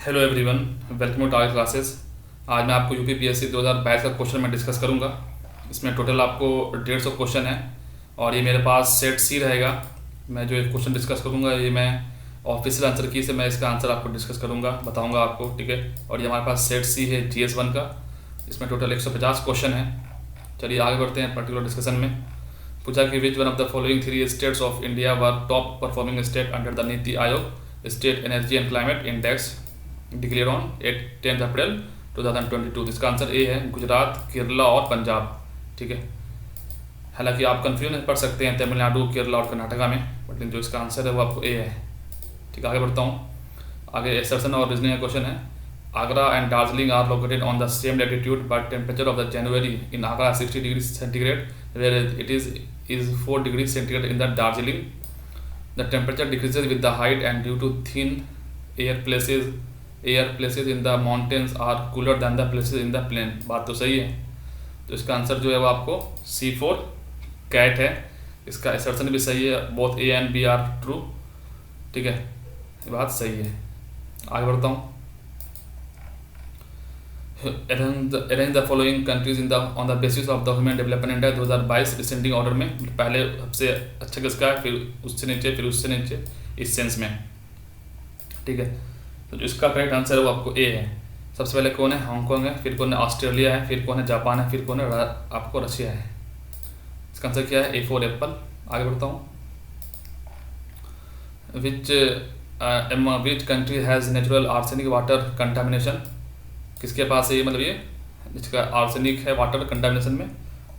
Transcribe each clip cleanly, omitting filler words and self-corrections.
Hello everyone, welcome to our classes. आज मैं आपको यूपीपीएससी 2022 का क्वेश्चन मैं डिस्कस करूंगा। इसमें टोटल आपको 150 क्वेश्चन है और ये मेरे पास सेट सी रहेगा। मैं जो एक क्वेश्चन डिस्कस करूंगा ये मैं ऑफिशियल आंसर की से मैं इसका आंसर आपको डिस्कस करूंगा, बताऊंगा आपको, ठीक है। और ये हमारे पास सेट सी है GS1 का। इसमें टोटल 150 क्वेश्चन है। चलिए आगे बढ़ते हैं पर्टिकुलर डिस्कशन में। पूछा कि which one of the following 3 states of India were top performing state under the NITI Aayog state energy and climate index declare on 10 अप्रैल 2022। इसका आंसर ए है, गुजरात, केरला और पंजाब, ठीक है। हालांकि आप कंफ्यूज पढ़ सकते हैं तमिलनाडु, केरला और कर्नाटका में, बट जो इसका आंसर है वो आपको ए है, ठीक है। आगे बढ़ता हूँ। आगे एसर्शन और रीजनिंग का क्वेश्चन है। Agra and Darjeeling are located on the same latitude but temperature of the January in Agra 60 degree centigrade where it is 4 degree centigrade in the Darjeeling. The temperature decreases with the height and due to thin air places in the mountains are cooler than the places in the plain. बात तो सही है। तो इसका answer जो है वो आपको C4 कैट है। इसका एसर्शन भी सही है, both A and B are true, ठीक है, ये बात सही है। आगे बढ़ता हूँ। Arrange the following countries in the on the basis of the human development index 2022 descending order में। पहले सबसे अच्छा किसका है, फिर उससे नीचे, फिर उससे नीचे, इस सेंस में, ठीक है। तो जो इसका करेक्ट आंसर है वो आपको ए है। सबसे पहले कौन है, हांगकॉन्ग है, फिर कौन है ऑस्ट्रेलिया है, फिर कौन है जापान है, फिर कौन है आपको रशिया है। इसका आंसर क्या है, A4 एप्पल। आगे बढ़ता हूँ। Which country has natural arsenic water contamination. किसके पास है ये, मतलब ये जिसका आर्सेनिक है वाटर कंटामिनेशन में,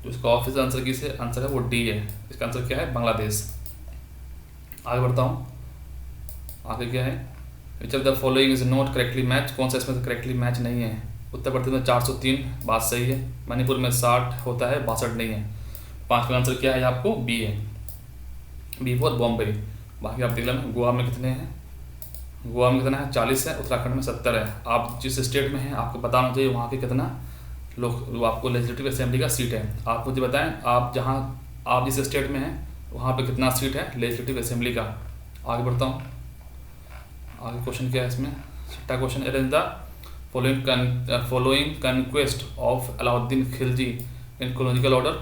जो इसका ऑफिशियल आंसर की से आंसर है वो डी है। इसका आंसर क्या है, बांग्लादेश। आगे बढ़ता हूँ। आगे क्या है, which of the following is not correctly match. कौन सा इसमें करेक्टली मैच नहीं है। उत्तर प्रदेश में 403, बात सही है। मणिपुर में 60 होता है, 62 नहीं है। पांचवा आंसर क्या है आपको, बी है, B4 बॉम्बे। बाकी आप देख लेना गोवा में कितने हैं, गोवा में कितना है, 40 है। उत्तराखंड में 70 है। आप जिस स्टेट में हैं आपको बताना चाहिए वहाँ के कितना लोग आपको लेजिस्लेटिव असेंबली का सीट है। आप मुझे बताएं, आप जहाँ आप जिस स्टेट में हैं वहाँ पे कितना सीट है लेजिस्लेटिव असेंबली का। आगे बढ़ता हूँ। आगे क्वेश्चन क्या है इसमें, छठा question, arrange the following conquest of Alauddin Khilji in chronological order.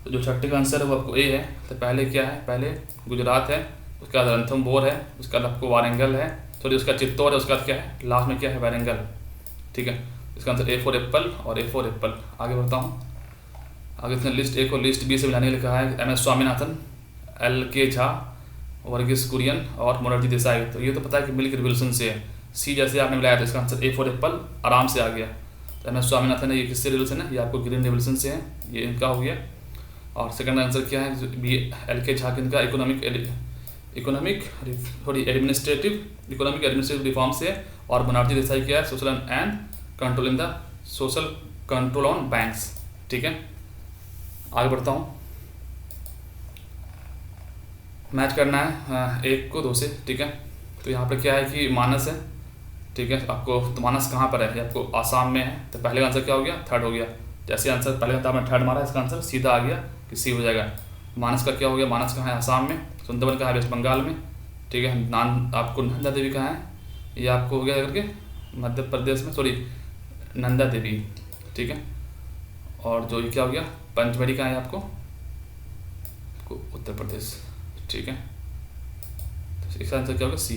तो जो छठे का आंसर है वो आपको ए है। तो पहले क्या है, पहले गुजरात है, उसके बाद रणथंभौर है, उसके बाद आपको वारंगल है, सॉरी उसका चित्तौड़ है, उसके बाद क्या है लास्ट में क्या है, वारंगल, ठीक है। इसका आंसर A4 एप्पल और A4 एप्पल। आगे बढ़ता हूँ। आगे इसने लिस्ट ए को लिस्ट बी से मिलाने के लिए कहा है। MS स्वामीनाथन, LK झा, वर्गीस कुरियन और मोरारजी देसाई। तो ये तो पता है कि मिल्क रिवोल्यूशन से है। सी जैसे आपने मिलाया तो इसका आंसर A4 एप्पल आराम से आ गया। तो MS स्वामीनाथन है, ये किससे रिवोल्यूशन है, ये आपको ग्रीन रिवोल्यूशन से है, ये इनका हो गया। और सेकंड आंसर क्या है, बी LK झा इनका इकोनॉमिक एडमिनिस्ट्रेटिव रिफॉर्म से। और मोरारजी देसाई क्या है, social and control in the social control on banks, ठीक है। आगे बढ़ता हूँ। मैच करना है 1 को 2 से, ठीक है। तो यहाँ पर क्या है कि मानस है, ठीक है। आपको तो मानस कहाँ पर है, आपको आसाम में है। तो पहले का आंसर क्या हो गया, थर्ड हो गया। जैसे आंसर पहले का आपने थर्ड मारा, इसका आंसर सीधा आ गया कि सी हो जाएगा। मानस का क्या हो गया, मानस कहाँ है, आसाम में। सुंदरबन कहाँ है, वेस्ट बंगाल में, ठीक है। आपको नंदा देवी कहाँ है, ये आपको हो गया करके मध्य प्रदेश में, सॉरी नंदा देवी, ठीक है। और जो ये क्या हो गया, पंचमढ़ी कहाँ है आपको उत्तर प्रदेश, ठीक है। तो इसका आंसर क्या होगा, सी,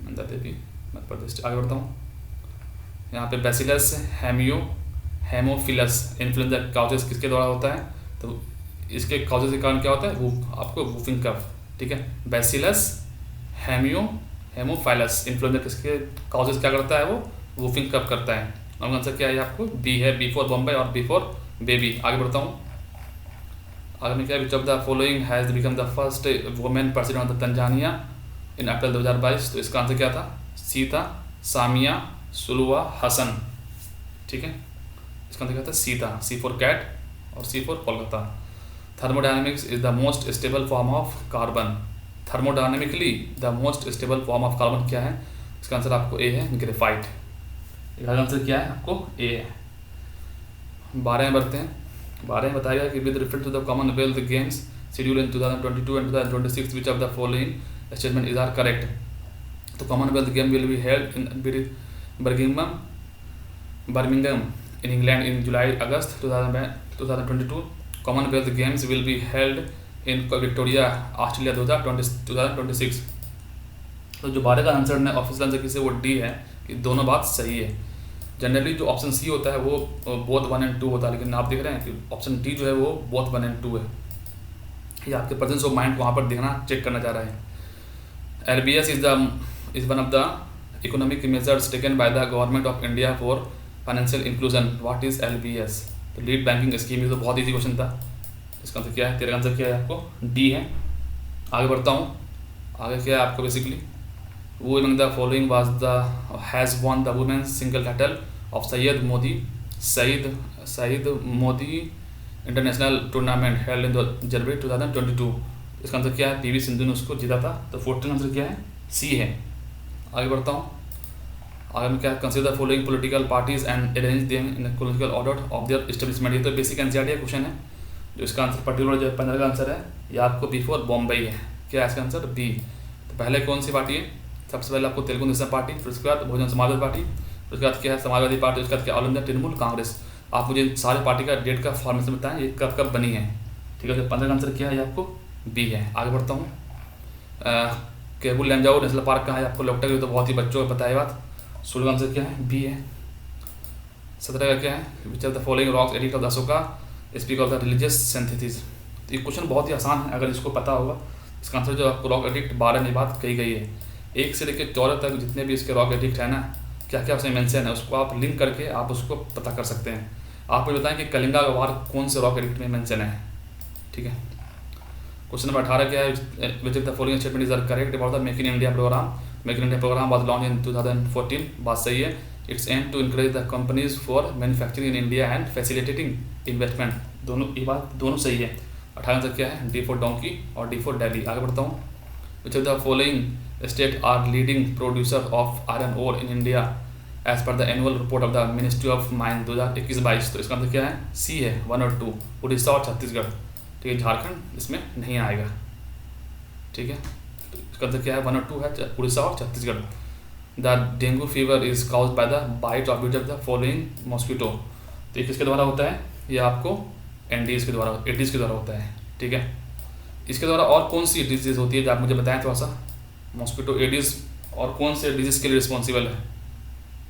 नंदा देवी मध्य प्रदेश। आगे बढ़ता हूँ। यहाँ पे बैसिलस हेमोफिलस इन्फ्लुएंजा काउजेस किसके द्वारा होता है। तो इसके काउजेस के कारण क्या होता है, आपको वूफिंग कफ, ठीक है। बैसिलस हेमोफाइलस इन्फ्लुएंजा किसके काउजेस क्या करता है, वो वूफिंग कफ करता है। और आंसर क्या है आपको, बी है, B4 बॉम्बे और B4 बेबी। आगे बढ़ता हूँ। आगे में क्या, which of the following has become the first women president of the Tanzania in April 2022। तो इसका आंसर क्या था, सी था, सामिया सुलुआ हसन, ठीक है। इसका आंसर क्या था, सी था, C4 कैट और C4 Kolkata. Thermodynamics is the most stable form of carbon. Thermodynamically the most stable form of carbon क्या है, इसका आंसर आपको ए है, ग्रेफाइट। इसका आंसर क्या है आपको ए है। 12 में बढ़ते हैं। 12 में बताया गया कि with reference to the commonwealth games schedule in 2022 and 2026 which of the following statement is are correct. तो commonwealth game will be held in Birmingham in England in July-August 2022. Commonwealth Games will be held in Victoria, Australia 2026. तो जो 12 का answer है official answer किसे वो D है कि दोनों बात सही है। जनरली जो ऑप्शन सी होता है वो बोथ 1 and 2 होता है, लेकिन आप देख रहे हैं कि ऑप्शन डी जो है वो बोथ 1 and 2 है। ये आपके प्रेजेंस ऑफ माइंड को वहाँ पर देखना चेक करना चाह रहा है। LBS is one of the economic measures taken by the government of India for financial inclusion. What is LBS? तो लीड बैंकिंग स्कीम, ये तो बहुत ईजी क्वेश्चन था। इसका आंसर क्या है? तेरा आंसर क्या है? आपको डी है। आगे बढ़ता हूँ। आगे क्या है आपको बेसिकली, वो among the following was the has won the women's single title of Syed Modi international tournament held in January 2022। इसका आंसर क्या है? PV सिंधु ने उसको जीता था। तो 14 आंसर क्या है? सी है। आगे बढ़ता हूँ। आगे में क्या, consider following political parties and arrange them in chronological order of their establishment. ये तो बेसिक एनसीईआरटी क्वेश्चन है। जो इसका आंसर पर्टिकुलर जो 15 का आंसर है ये आपको बिफोर बॉम्बे है। क्या है इसका आंसर? बी। तो पहले कौन सी पार्टी है? सबसे पहले आपको तेलुगु देशम पार्टी, फिर उसके बाद बहुजन समाजवादी पार्टी, फिर उसके बाद क्या है समाजवादी पार्टी, उसके बाद क्या ऑल इंडिया तृणमूल कांग्रेस। आप मुझे सारे पार्टी का डेट का फॉर्मेशन बताएं, ये कब कब बनी है। ठीक है, तो 15 का आंसर क्या है? ये आपको बी है। आगे बढ़ता हूँ। केबुल लैमजाओ नेशनल पार्क कहाँ है? आपको लगता है तो बहुत ही बच्चों को पता है बात। 16 का आंसर क्या है? बी है। 17 का क्या है? Which of the following rocks edict of the Ashoka speak of the religious synthesis. तो ये क्वेश्चन बहुत ही आसान है अगर इसको पता होगा। इसका आंसर जो आपको रॉक एडिक्ट 12 में बात कही गई है। 1 से लेकर 14 तक जितने भी इसके रॉक एडिक्ट है ना, क्या क्या उसमें मेंशन है, उसको आप लिंक करके आप उसको पता कर सकते हैं। आप मुझे बताएं कि कलिंगा का वार कौन से रॉक एडिक्ट में मेंशन है। ठीक है। क्वेश्चन नंबर 18 क्या है? Which of the following statement is are correct about the make in India program. Make in India program was launch in 2014। बात सही है। Its aim to encourage the companies for manufacturing in India and facilitating investment. दोनों ये बात दोनों सही है। 18 answer क्या है? डी फॉर डोंकी और डी फॉर दिल्ली। आगे बढ़ता हूँ। Which of the following state are leading producer of iron ore in India as per the annual report of the ministry of mine 2021-22। तो इसका आंसर क्या है? सी है 1 और 2, उड़ीसा और छत्तीसगढ़। ठीक है, झारखंड इसमें नहीं आएगा। ठीक है, तो इसका आंसर क्या है? 1 और 2 है, उड़ीसा और Chhattisgarh. The dengue fever is cause by the bite of which of the following mosquito. तो ये किसके द्वारा होता है? ये आपको एंडीज के द्वारा, एडीज के द्वारा होता है। ठीक है, इसके द्वारा और कौन सी डिजीज होती है जो आप मुझे बताएं थोड़ा सा। मॉस्किटो, एडीज और कौन से डिजीज के लिए रिस्पॉन्सिबल है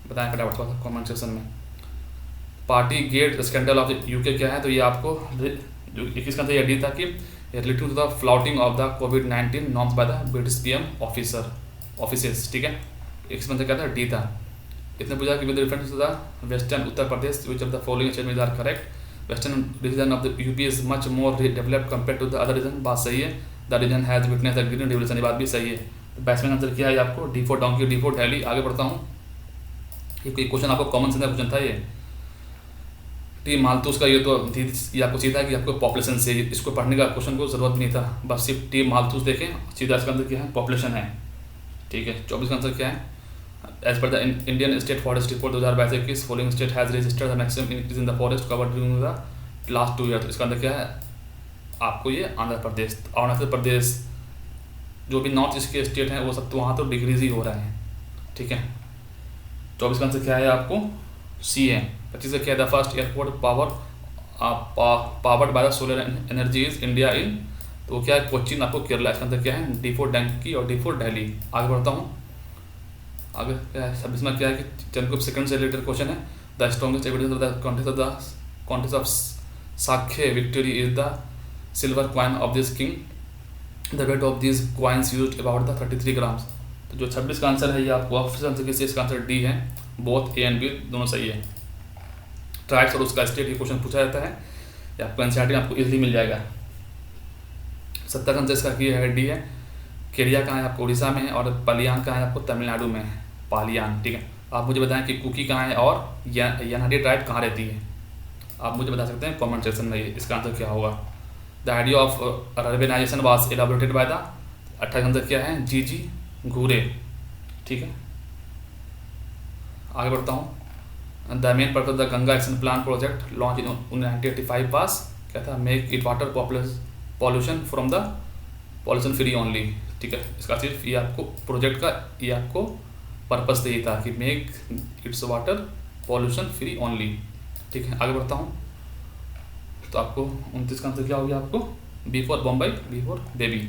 बताएं फटाफट थोड़ा सा कॉमेंट सेक्शन में। Party get scandal of UK क्या है? तो ये आपको जो 21 का ये डी था कि relative to the flouting of the कोविड-19 norms by the British PM officers. ठीक है, 21 में क्या था? डी था। इतने पूछा कि with reference to the western Uttar Pradesh which of the following statements are correct. Western region of the UP is much more developed compare to the other region. बात सही है। The region has witness the green revolution. ये बात भी सही है। तो 22 का आंसर क्या है? आपको D for donkey, D for Delhi. आगे बढ़ता हूँ। ये क्वेश्चन आपको कॉमन सेंस का क्वेश्चन था। ये टी मालथूस का ये तो ये आपको सीधा है कि आपको पॉपुलेशन से, इसको पढ़ने का क्वेश्चन को जरूरत नहीं था, बस सिर्फ टी मालथूस देखें सीधा इसका आंसर क्या है? पॉपुलेशन है। ठीक है, 24 का आंसर क्या है? As per the Indian state forest report 2022-21 following state has registered the maximum increase in the forest cover during the last 2 year. इसका आंसर क्या है? आपको ये आंध्र प्रदेश। अरुणाचल प्रदेश, जो भी नॉर्थ ईस्ट के स्टेट हैं वो सब तो वहाँ तो डिक्रीज ही हो रहे हैं। ठीक है, 24 का आंसर क्या है? आपको सी है। 25 का क्या है? The first airport powered by the solar energy is India in. तो क्या है? कोच्चिन, आपको केरला। इसका आंसर क्या है? डी फॉर डंकी और डी फॉर दिल्ली। आगे बढ़ता हूँ। आगे क्या है? सब इसमें क्या है कि चंद्रगुप्त सेकंड से रिलेटेड क्वेश्चन है। The strongest evidence of the contest of Saka victory is the silver coin of this king. The weight of this coins used about the 33 grams. तो जो 26 का आंसर है ये आपको ऑफिशियल आंसर किससे? इसका आंसर डी है। बोथ ए एंड बी दोनों सही है। ट्राइब्स और उसका स्टेट ये क्वेश्चन पूछा जाता है, या आपको एनसीईआरटी में आपको इजीली मिल जाएगा। 70 का आंसर इसका की है डी है। केरिया कहाँ है? आपको उड़ीसा में है। और पालियान कहाँ है? आपको तमिलनाडु में है। पालियान। ठीक है, आप मुझे बताएं कि कुकी कहाँ है और यानाडी ट्राइब कहाँ रहती है। आप मुझे बता सकते हैं कॉमेंट सेक्शन में। इसका आंसर क्या होगा? The idea of urbanisation was elaborated by the. 28 answer क्या है? जी घूरे। ठीक है, आगे बढ़ता हूँ। The main purpose the Ganga action plan project launch in 1985 पास क्या था? Make it water pollution from the pollution free only. ठीक है। इसका सिर्फ ये आपको प्रोजेक्ट का ये आपको पर्पस यही था कि make it's water pollution free only, ठीक है। आगे बढ़ता हूँ। तो आपको 29 का आंसर क्या हो गया, आपको B for Bombay, B for baby.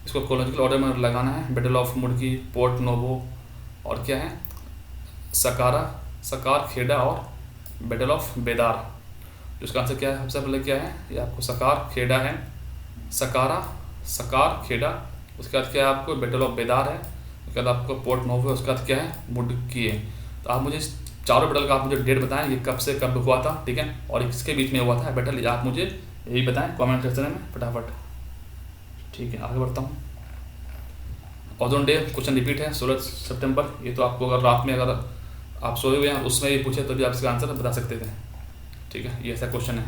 इसको क्रोनोलॉजिकल ऑर्डर में लगाना है। बैटल ऑफ मुड़की, पोर्ट नोवो, और क्या है, सकारा, सकार खेड़ा, और बैटल ऑफ बेदार। तो इसका आंसर क्या है, सबसे पहले क्या है, ये आपको सकार खेड़ा है, सकारा, सकार खेड़ा। उसके बाद क्या है आपको बैटल ऑफ बेदार है, उसके बाद आपको पोर्ट नोवो है, उसके बाद क्या है मुड़की है। तो आप मुझे चारों बैटल का आप मुझे डेट बताएं, ये कब से कब हुआ था, ठीक है, और किसके बीच में हुआ था बैटल, आप मुझे यही बताएं कमेंट सेक्शन में फटाफट, ठीक है। आगे बढ़ता हूँ। ओजोन डे क्वेश्चन रिपीट है, 16 सितंबर। ये तो आपको अगर रात में अगर आप सोए हुए हैं उसमें ये पूछे तो भी आप इसका आंसर बता सकते थे, ठीक है। ये ऐसा क्वेश्चन है।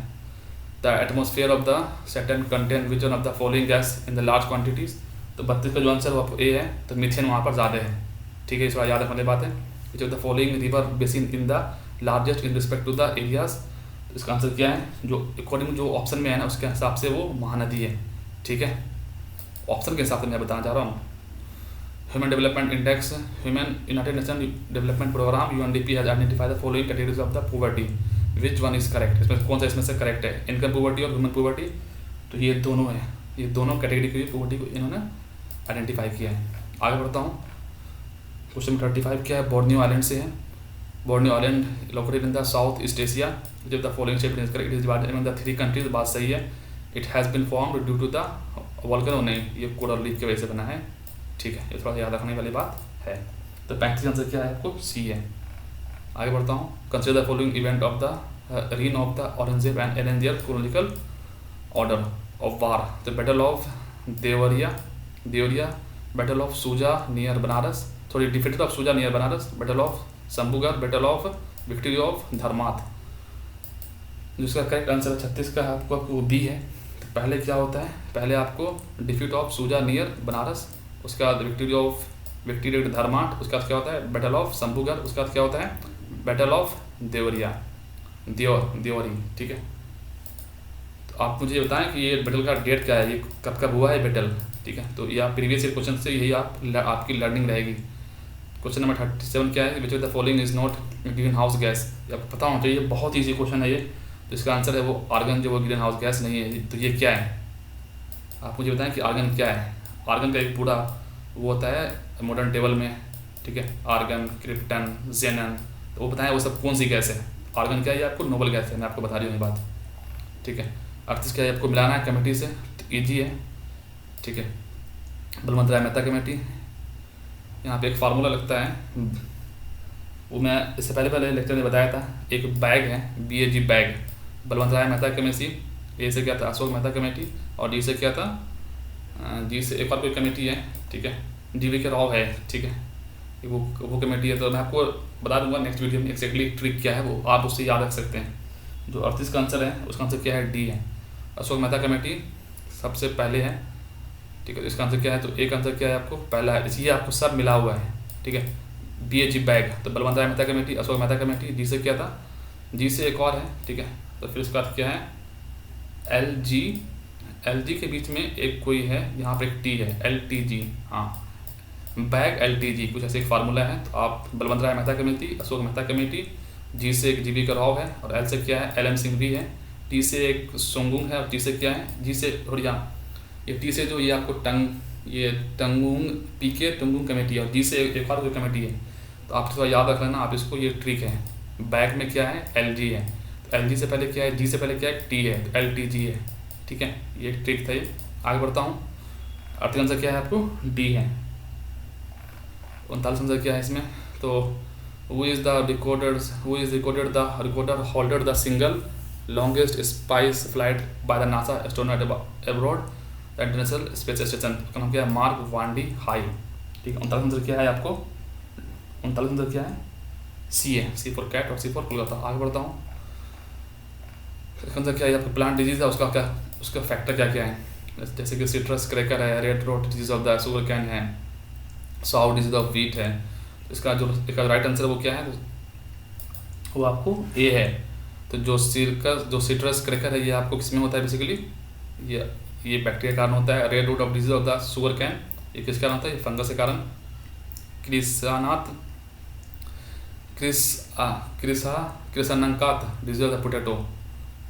The atmosphere of the Saturn contain which one of the following gas in the large quantities. तो 32 का जो आंसर वो ए है, तो मिथेन वहाँ पर ज़्यादा है, ठीक है। इसका याद रखने वाली बात है। Which of the following river basin in the largest in respect to the areas. तो इसका आंसर क्या है, जो अकॉर्डिंग जो ऑप्शन में है ना उसके हिसाब से वो महानदी है, ठीक है। ऑप्शन के हिसाब से मैं बताना चाह रहा हूँ। Human development index, human united nation development program UNDP has identified the following categories of the poverty, which one is correct. इसमें कौन सा इसमें से करेक्ट है, इनकम पॉवर्टी और ह्यूमन पॉवर्टी। तो ये दोनों है, ये दोनों कैटेगरी की पॉवर्टी को इन्होंने आइडेंटिफाई किया है। आगे बढ़ता हूँ। क्वेश्चन 35 क्या है, बोर्नियो आइलैंड से है। Borneo island located in the south east Asia, जब the following statement is correct, it is divided among the 3 countries. बात सही है। It has been formed due to the volcano, नहीं, ये कोरल रीफ की वजह से बना है, ठीक है। ये थोड़ा सा याद रखने वाली बात है। तो 35 आंसर क्या है आपको, सी है। आगे बढ़ता हूँ। Consider the following event of the reign of the Aurangzeb and Alamgir chronological order of war. The battle of Deoria, battle of Shuja near Banaras, sorry defeat of Shuja near Banaras, battle of Shambhugarh, battle of victory of Dharmat. जिसका correct answer 36 का है आपको B है। तो पहले क्या होता है, पहले आपको defeat of Shuja near Banaras, उसके बाद विक्ट्री ऑफ धर्माट, उसके बाद क्या होता है बैटल ऑफ शंभुगढ़, उसके बाद क्या होता है बैटल ऑफ देवरी, ठीक है। तो आप मुझे बताएं कि ये बैटल का डेट क्या है, ये कब कब हुआ है बैटल, ठीक है। तो ये आप प्रीवियस ईयर क्वेश्चन से यही आपकी लर्निंग रहेगी। क्वेश्चन नंबर 37 क्या है, which of the following is not green house gas. आपको पता होना चाहिए, बहुत ईजी क्वेश्चन है ये। तो इसका आंसर है वो आर्गन, जो वो ग्रीन हाउस गैस नहीं है। तो ये क्या है, आप मुझे बताएं कि आर्गन क्या है। आर्गन का एक पूरा वो होता है मॉडर्न टेबल में, ठीक है, आर्गन, क्रिप्टन, जेनन। तो वो बताएं वो सब कौन सी गैस है। आर्गन क्या है, ये आपको नोबल गैस है, मैं आपको बता रही हूँ ये बात, ठीक है। 38 क्या है, आपको मिलाना है कमेटी से, तो ईजी है, ठीक है। बलवंत राय मेहता कमेटी, यहाँ पे एक फार्मूला लगता है, वो मैं इससे पहले लेक्चर में बताया था। एक बैग है, BAG bag, Balwant Rai Mehta committee, ए से क्या था अशोक मेहता कमेटी, और डी से क्या था, जी से एक और कोई कमेटी है, ठीक है, DV के राव है, ठीक है, वो कमेटी है। तो मैं आपको बता दूंगा नेक्स्ट वीडियो में एक्जैक्टली ट्रिक क्या है, वो आप उससे याद रख सकते हैं। जो 38 का आंसर है उसका आंसर क्या है, डी है, अशोक मेहता कमेटी सबसे पहले है, ठीक है। इसका आंसर क्या है, तो एक आंसर क्या है आपको पहला है, इसलिए आपको सब मिला हुआ है, ठीक है। BAG बैग, तो Balwant Rai Mehta committee, Ashok Mehta committee, D से क्या था, जी से एक और है, ठीक है। तो फिर उसके बाद क्या है, LG के बीच में एक कोई है, यहाँ पर एक टी है, LTG, हाँ, बैग LTG, कुछ ऐसे एक फार्मूला है। तो आप बलवंत राय मेहता कमेटी, अशोक मेहता कमेटी, जी से एक GB का राव है, और L से क्या है LM सिंघवी है, टी से एक सोंगुंग है, और टी से क्या है, जी से थोड़ी यहाँ ये टी से जो ये आपको टंगुंग PK टंगुंग कमेटी है, और जी से एक और जो कमेटी है। तो आप थोड़ा याद रख लेना आप इसको, ये ट्रिक है। बैग में क्या है, LG है, तो LG से पहले क्या है, जी से पहले क्या है, टी है, तो LTG है, ठीक है। ये ट्रिक था ये। आगे बढ़ता हूँ। 38 आंसर क्या है आपको, डी है। 39 आंसर क्या है इसमें, तो who is recorded holded the single longest space flight by the NASA astronaut abroad the International Space Station। उसका नाम क्या है, मार्क वांडी हाई, ठीक है। 39 आंसर क्या है आपको, 39 आंसर क्या है, सी है, C फॉर कैट और C फॉर कोलकाता। आगे बढ़ता हूँ। इसका आंसर क्या है आपको, प्लांट डिजीज है, उसका फैक्टर क्या क्या है, जैसे कि सिट्रस क्रैकर है, red rot disease of the sugar cane है, साउ डिजीज ऑफ वीट है। इसका जो राइट आंसर वो क्या है, वो आपको ए है। तो जो सिट्रस क्रैकर है ये आपको किस में होता है बेसिकली, ये बैक्टीरिया कारण होता है। Red root of disease of the sugar cane ये किस कारण होता है? ये फंगस के कारण। क्रिसानंकात डिजीज ऑफ द पोटैटो,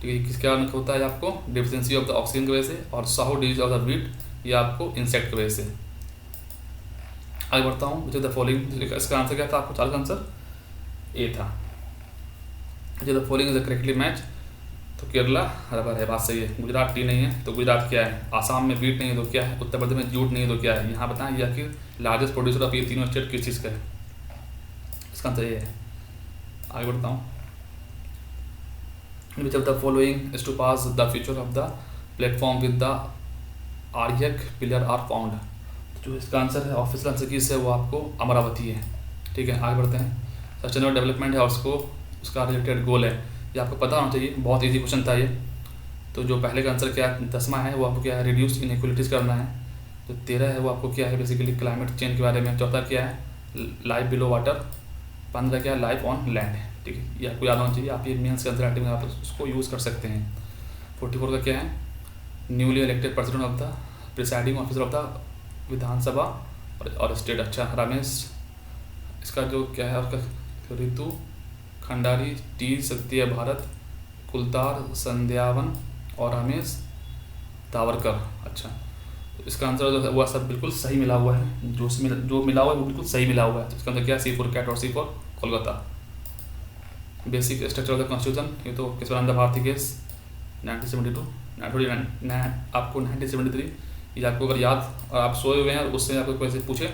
ठीक है, किस कारण होता है आपको? डिफिशियंसी ऑफ द ऑक्सीजन की वजह से। और Sahu disease of the wheat, ये आपको इंसेक्ट की वजह से। आगे बढ़ता हूँ। विच ऑफ द फॉलोइंग, इसका आंसर क्या था? आपको 4 का आंसर ए था। विच of the following is the correctly match, तो केरला रबर है, बात सही है। गुजरात टी नहीं है, तो गुजरात क्या है? आसाम में वीट नहीं है, तो क्या है? उत्तर प्रदेश में जूट नहीं है, तो क्या है? यहाँ बताएं ये आखिर लार्जेस्ट प्रोड्यूसर ऑफ ये तीनों स्टेट किस चीज़ का है? इसका आंसर ये है। आगे बढ़ता हूँ। Which of the following is to pass the future of the platform with the आर्यक पिलर आर फाउंड, जो इसका आंसर है, ऑफिशियल आंसर किस है? वो आपको अमरावती है, ठीक है। आगे बढ़ते हैं। सस्टेनेबल डेवलपमेंट है और उसका रिलेटेड गोल है, ये आपको पता होना चाहिए, बहुत इजी क्वेश्चन था ये। तो जो पहले का आंसर क्या है? 10वां है, वो आपको क्या है? रिड्यूस इनइक्वालिटीज़ करना है। जो 13 है वो आपको क्या है? बेसिकली क्लाइमेट चेंज के बारे में। चौथा क्या है? Life below water. 15 क्या है? लाइफ ऑन लैंड, ठीक है, ये आपको याद होना चाहिए। आप ये मेंस के आंसर में आप उसको यूज़ कर सकते हैं। 44 का क्या है? Newly elected president of the presiding officer of the Vidhan Sabha और स्टेट। अच्छा रमेश, इसका जो क्या है आपका? ऋतु खंडारी, टी सत्य भारत, कुलतार संध्यावन और रमेश तावरकर। अच्छा, तो इसका आंसर जो है वो सब बिल्कुल सही मिला हुआ है, जो मिला हुआ है वो बिल्कुल सही मिला हुआ है। तो इसका आंसर क्या है? C4 कैट और C4 Kolkata. Basic structure of the constitution, ये तो केशवानंद भारती केस 1972, आपको 1973, ये आपको अगर याद और आप सोए हुए हैं और उससे आपको कोई पूछे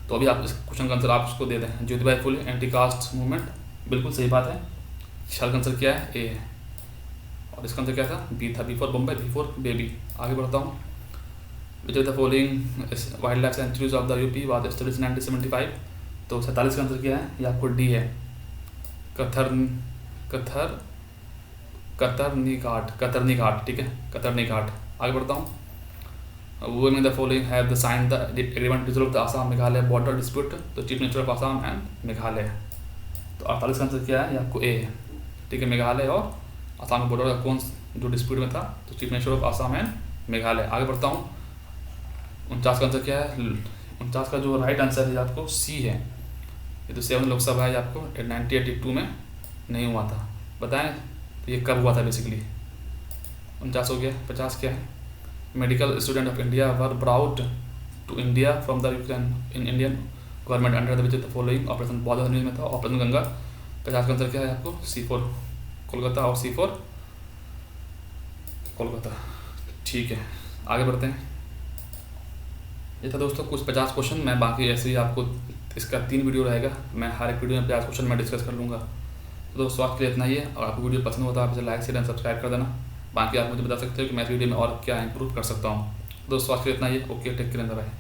तो अभी आप इस क्वेश्चन का आंसर आप उसको दे दें। ज्योतिबाई फुले एंटी कास्ट मूवमेंट, बिल्कुल सही बात है। शाल का आंसर क्या है? ए है। और इसका आंसर क्या था? बी था। B4 Bombay, B4 baby. आगे बढ़ता हूँ। Which of the following wild life sanctuaries of the UP was established in 1975, तो 47 का आंसर क्या है? ये आपको डी है। कतरनी घाट, ठीक है, कतरनी घाट। आगे बढ़ता हूँ। वो में the following have the sign the agreement resolve the Assam Meghalaya border dispute, तो chief minister of Assam and Meghalaya. तो 48 का आंसर क्या है? ये आपको ए है, ठीक है। मेघालय और आसाम के बॉर्डर का कौन जो डिस्प्यूट में था? तो chief minister of Assam and Meghalaya. आगे बढ़ता हूँ। 49 का आंसर क्या है? 49 का जो राइट आंसर है आपको सी है। ये तो 7 लोकसभा है, आपको 1982 में नहीं हुआ था। बताएं तो ये कब हुआ था? बेसिकली 49 हो गया। 50 क्या है? Medical student of India were brought to India from the Ukraine in Indian government under the which the following operation, बहुत न्यूज़ में था ऑपरेशन गंगा। 50 का आंसर क्या है आपको? C4 कोलकाता और C4 कोलकाता, ठीक है। आगे बढ़ते हैं। ये था दोस्तों कुछ 50 क्वेश्चन। मैं बाकी ऐसे ही आपको इसका 3 वीडियो रहेगा, मैं हर एक वीडियो में 50 क्वेश्चन मैं डिस्कस कर लूँगा। तो दोस्तों आज के लिए इतना ही है, और आपको वीडियो पसंद हो तो आप इसे लाइक शेयर एंड सब्सक्राइब कर देना। बाकी आप मुझे बता सकते हो कि मैं इस वीडियो में और क्या इंप्रूव कर सकता हूँ। दोस्तों आज के लिए इतना ही है। Okay, take care, bye.